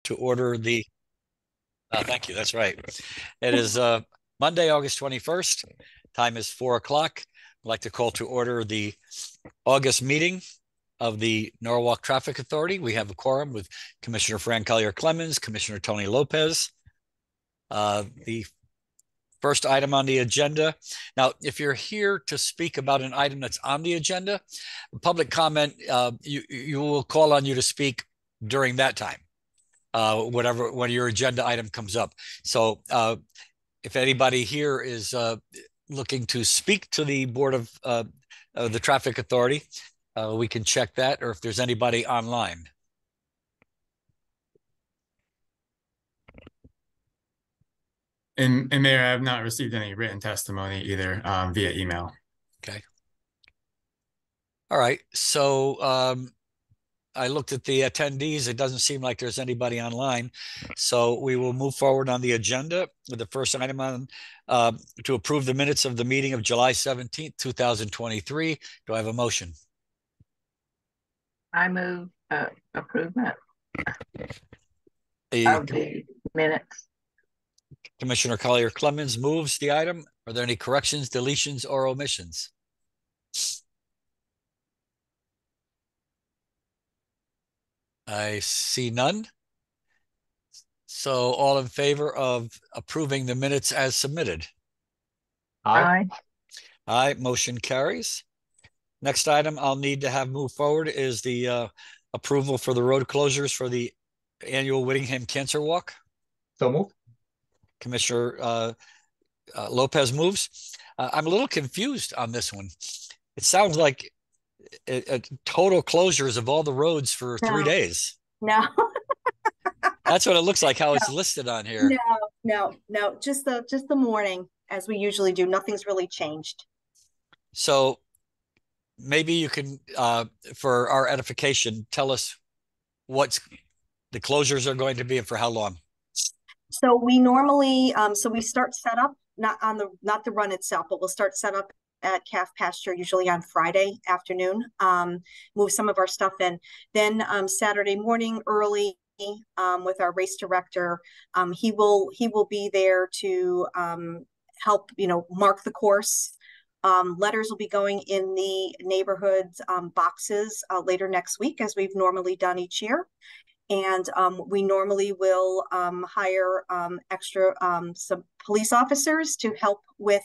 to order the, thank you, that's right. It is Monday, August 21st. Time is 4 o'clock. I'd like to call to order the August meeting of the Norwalk Traffic Authority. We have a quorum with Commissioner Fran Collier-Clemens, Commissioner Tony Lopez. The first item on the agenda. Now, if you're here to speak about an item that's on the agenda, public comment, you will call on you to speak during that time, when your agenda item comes up. So if anybody here is looking to speak to the Board of the Traffic Authority, we can check that, or if there's anybody online. And Mayor, I have not received any written testimony either via email. Okay. All right. So I looked at the attendees. It doesn't seem like there's anybody online. So we will move forward on the agenda with the first item on to approve the minutes of the meeting of July 17th, 2023. Do I have a motion? I move approval The of the minutes. Commissioner Collier-Clemens moves the item. Are there any corrections, deletions, or omissions? I see none. So all in favor of approving the minutes as submitted? Aye. Aye, motion carries. Next item I'll need to have move forward is the approval for the road closures for the annual Whittingham Cancer Walk. So moved. Commissioner Lopez moves. I'm a little confused on this one. It sounds like total closures of all the roads for 3 days. No. That's what it looks like, how it's listed on here. No. Just the morning, as we usually do. Nothing's really changed. So maybe you can, for our edification, tell us what the closures are going to be and for how long. So we normally, we start setup, not the run itself, but we'll start setup at calf pasture usually on Friday afternoon, move some of our stuff in. Then Saturday morning early, with our race director, he will be there to help, mark the course. Letters will be going in the neighborhoods boxes later next week, as we've normally done each year. And we normally will hire extra some police officers to help with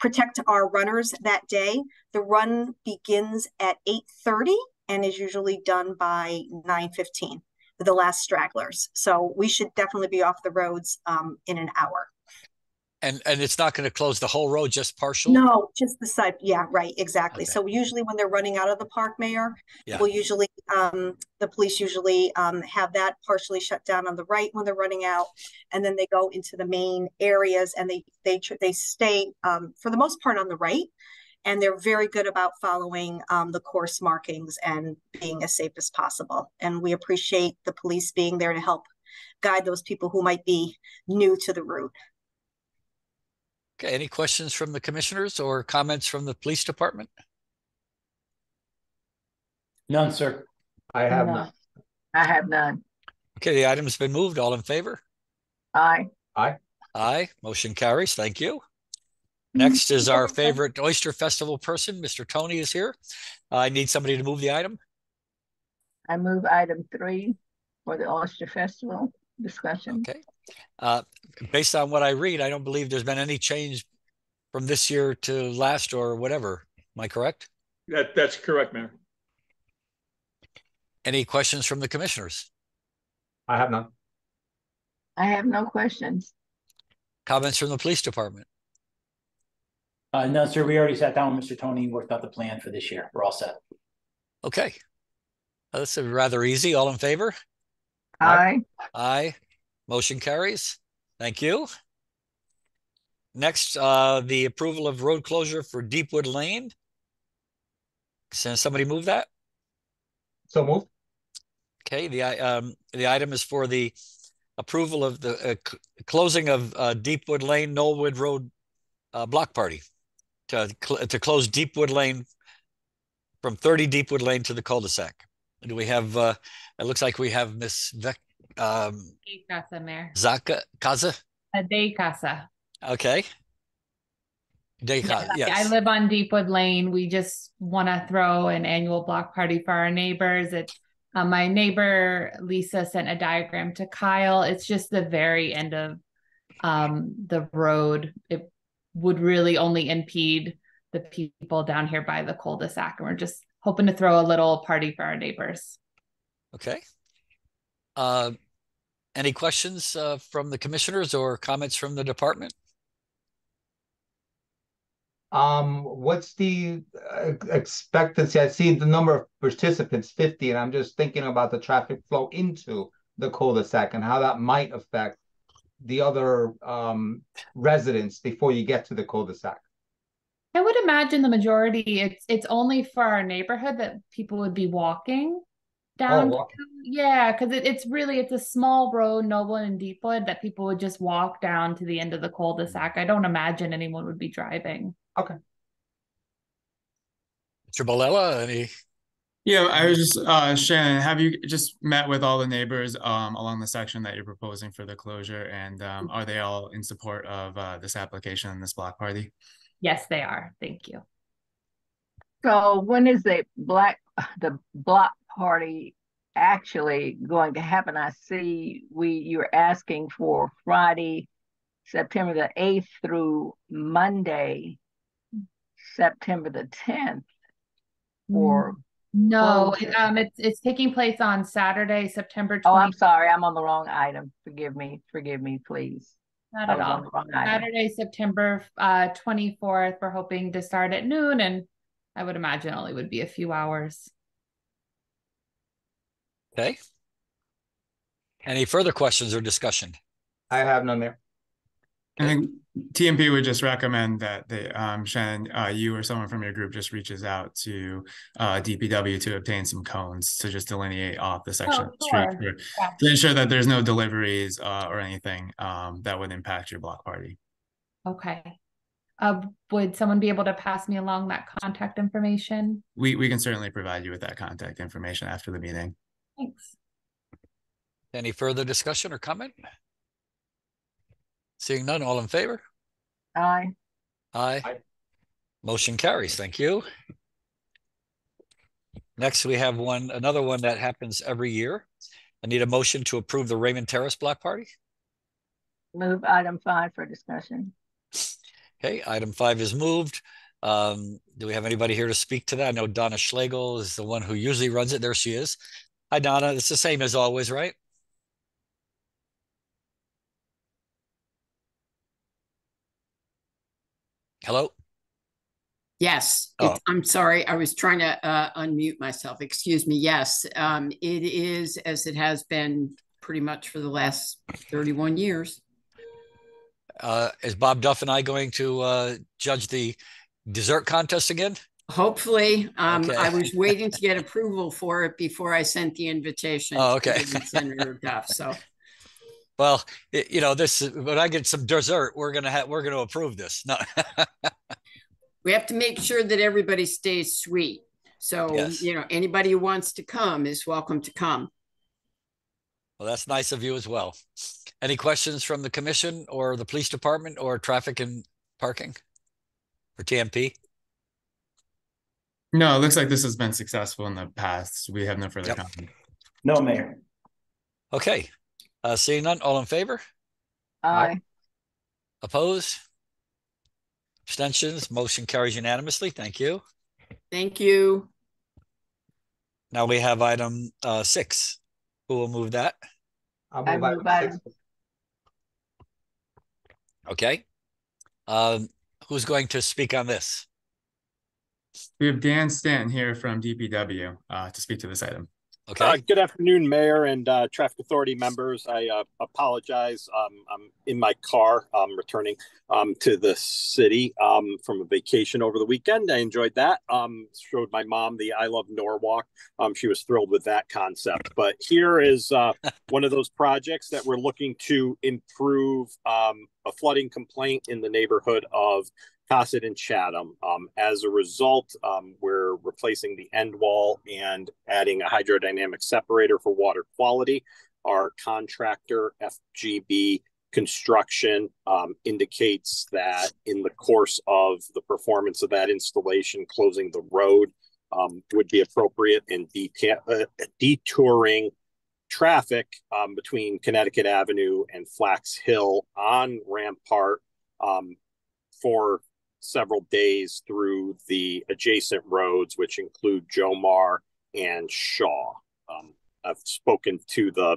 protect our runners that day. The run begins at 8:30 and is usually done by 9:15 for the last stragglers. So we should definitely be off the roads in an hour. And it's not going to close the whole road, just partial? No, just the side. Yeah, right, exactly. Okay. So usually when they're running out of the park, Mayor, yeah, we'll usually, the police usually have that partially shut down on the right when they're running out, and then they go into the main areas, and they stay for the most part on the right, and they're very good about following the course markings and being as safe as possible. And we appreciate the police being there to help guide those people who might be new to the route. Okay, any questions from the commissioners or comments from the police department? None, sir. I have No. none. I have none. Okay, the item's been moved. All in favor? Aye. Aye. Aye, motion carries. Thank you. Next is our favorite Oyster Festival person. Mr. Tony is here. I need somebody to move the item. I move item 3 for the Oyster Festival discussion. Okay. Based on what I read, I don't believe there's been any change from this year to last or whatever. Am I correct? That's correct, Mayor. Any questions from the commissioners? I have none. I have no questions. Comments from the police department? No, sir. We already sat down with Mr. Tony and worked out the plan for this year. We're all set. Okay. That's rather easy. All in favor? Aye. Aye. Motion carries. Thank you. Next, the approval of road closure for Deepwood Lane. Can somebody move that? So moved. Okay, the item is for the approval of the closing of Deepwood Lane, Knollwood Road block party to close Deepwood Lane from 30 Deepwood Lane to the cul-de-sac. Do we have, it looks like we have Miss De Casa, Mayor. Kaza? De Casa. Okay. Yes, I Yes. live on Deepwood Lane. We just want to throw an annual block party for our neighbors. It's my neighbor Lisa sent a diagram to Kyle. It's just the very end of the road. It would really only impede the people down here by the cul-de-sac, and we're just hoping to throw a little party for our neighbors. Okay. Any questions from the commissioners or comments from the department? What's the expectancy? I see the number of participants, 50, and I'm just thinking about the traffic flow into the cul-de-sac and how that might affect the other residents before you get to the cul-de-sac. I would imagine the majority, it's only for our neighborhood that people would be walking down. walking. Yeah, because it's a small road, Noble and Deepwood, that people would just walk down to the end of the cul-de-sac. I don't imagine anyone would be driving. Okay. Mr. Bolella, any? Yeah, I was just Shannon, have you just met with all the neighbors along the section that you're proposing for the closure, and are they all in support of this application and this block party? Yes, they are. Thank you. So when is the block party actually going to happen? I see you're asking for Friday, September the 8th through Monday, September the 10th. Or no, it's taking place on Saturday, September 20th. Oh, I'm sorry, I'm on the wrong item. Forgive me, please. Not at all. Saturday, September 24th. We're hoping to start at noon, and I would imagine only would be a few hours. Okay. Any further questions or discussion? I have none there. I think TMP would just recommend that Shannon, you or someone from your group just reaches out to DPW to obtain some cones to just delineate off the section of the street to ensure that there's no deliveries or anything that would impact your block party. Okay. Would someone be able to pass me along that contact information? We can certainly provide you with that contact information after the meeting. Thanks. Any further discussion or comment? Seeing none, all in favor? Aye. Aye. Aye. Motion carries. Thank you. Next, we have another one that happens every year. I need a motion to approve the Raymond Terrace block party. Move item 5 for discussion. Okay, item 5 is moved. Do we have anybody here to speak to that? I know Donna Schlegel is the one who usually runs it. There she is. Hi, Donna. It's the same as always, right? Hello? Yes, I'm sorry. I was trying to unmute myself. Excuse me. Yes, it is, as it has been pretty much for the last 31 years. Is Bob Duff and I going to judge the dessert contest again? Hopefully. Okay. I was waiting to get approval for it before I sent the invitation. Oh, okay. To Senator Duff. So. Well, when I get some dessert, we're gonna approve this. No. We have to make sure that everybody stays sweet. So, yes. Anybody who wants to come is welcome to come. Well, that's nice of you as well. Any questions from the commission or the police department or traffic and parking or TMP? No, it looks like this has been successful in the past. We have no further comment. No, Mayor. Okay. Seeing none, all in favor? Aye. Opposed? Abstentions? Motion carries unanimously. Thank you. Thank you. Now we have item 6. Who will move that? I'll I move move item 6. Okay. Who's going to speak on this? We have Dan Stanton here from DPW to speak to this item. Okay. Good afternoon, Mayor and Traffic Authority members. I apologize. I'm in my car. I'm returning to the city from a vacation over the weekend. I enjoyed that. Showed my mom the I Love Norwalk. She was thrilled with that concept. But here is one of those projects that we're looking to improve a flooding complaint in the neighborhood of Cosset and Chatham. As a result, we're replacing the end wall and adding a hydrodynamic separator for water quality. our contractor, FGB Construction, indicates that in the course of the performance of that installation, closing the road would be appropriate in detouring traffic between Connecticut Avenue and Flax Hill on Rampart for several days through the adjacent roads, which include Jomar and Shaw. I've spoken to the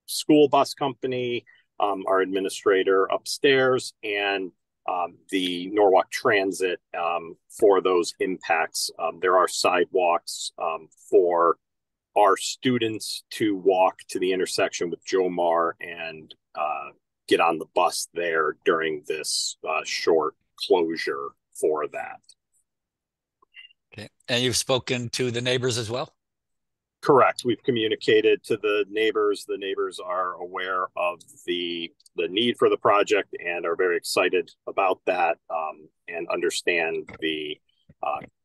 school bus company, our administrator upstairs, and the Norwalk Transit for those impacts. There are sidewalks for our students to walk to the intersection with Jomar and get on the bus there during this short closure for that. Okay. And you've spoken to the neighbors as well? Correct. We've communicated to the neighbors. The neighbors are aware of the need for the project and are very excited about that, and understand the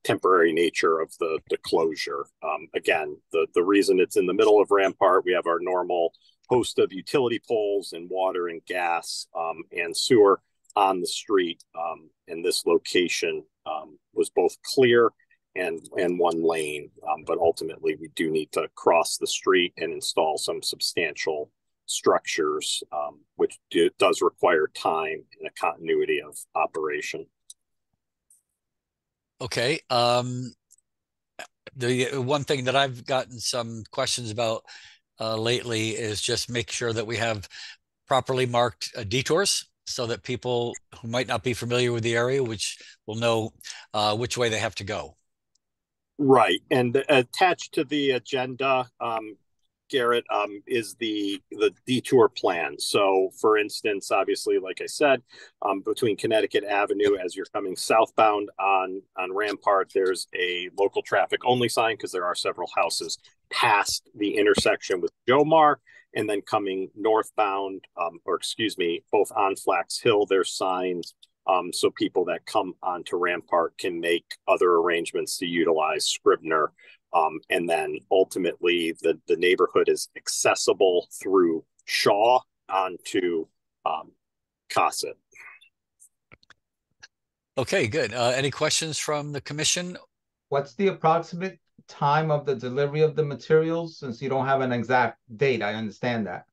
temporary nature of the closure. Again, the reason it's in the middle of Rampart, we have our normal host of utility poles and water and gas and sewer on the street. And this location was both clear and one lane, but ultimately we do need to cross the street and install some substantial structures, which does require time and a continuity of operation. Okay. The one thing that I've gotten some questions about lately is just make sure that we have properly marked detours so that people who might not be familiar with the area, which will know which way they have to go. Right. And attached to the agenda, Garrett, is the detour plan. So for instance, obviously, like I said, between Connecticut Avenue, as you're coming southbound on Rampart, there's a local traffic only sign because there are several houses past the intersection with Jomar. And then coming northbound, both on Flax Hill, there's signs so people that come onto Rampart can make other arrangements to utilize Scribner. And then ultimately the neighborhood is accessible through Shaw onto Cosset. Okay, good. Any questions from the commission? What's the approximate time of the delivery of the materials, since you don't have an exact date? I understand that.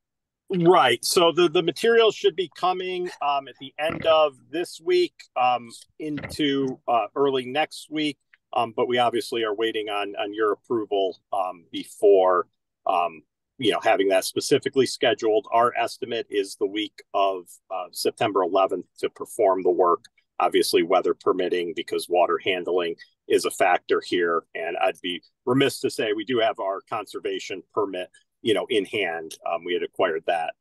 Right. So the materials should be coming at the end of this week into early next week. But we obviously are waiting on your approval before having that specifically scheduled. Our estimate is the week of September 11th to perform the work. Obviously, weather permitting, because water handling is a factor here. And I'd be remiss to say we do have our conservation permit, in hand. We had acquired that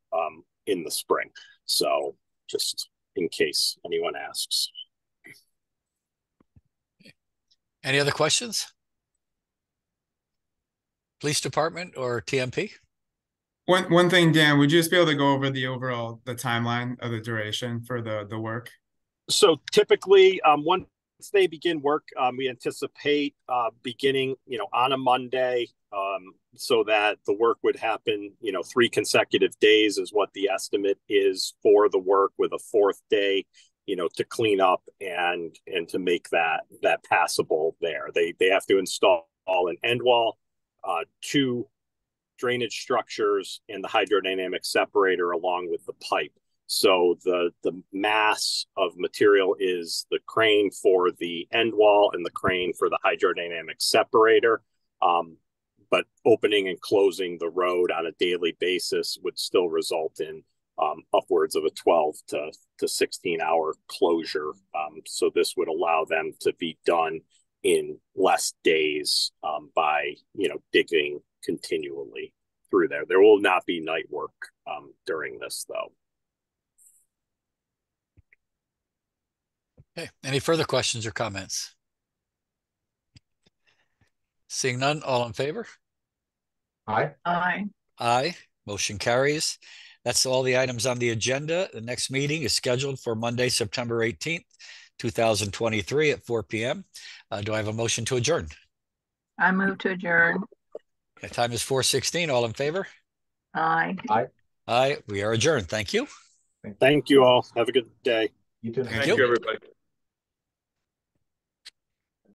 in the spring. So just in case anyone asks. Any other questions? Police department or TMP? One thing, Dan, would you just be able to go over the timeline of the duration for the work? So typically, once they begin work, we anticipate beginning, on a Monday, so that the work would happen, 3 consecutive days is what the estimate is for the work, with a 4th day, to clean up and to make that passable there. They have to install an end wall, 2 drainage structures, and the hydrodynamic separator along with the pipe. So the mass of material is the crane for the end wall and the crane for the hydrodynamic separator. But opening and closing the road on a daily basis would still result in upwards of a 12 to 16 hour closure. So this would allow them to be done in less days by, digging continually through there. There will not be night work during this, though. Okay. Any further questions or comments? Seeing none, all in favor? Aye. Aye. Aye. Motion carries. That's all the items on the agenda. The next meeting is scheduled for Monday, September 18th, 2023 at 4 p.m. Do I have a motion to adjourn? I move to adjourn. The time is 4:16. All in favor? Aye. Aye, we are adjourned. Thank you. Thank you all. Have a good day. You too. Thank Thank you, everybody.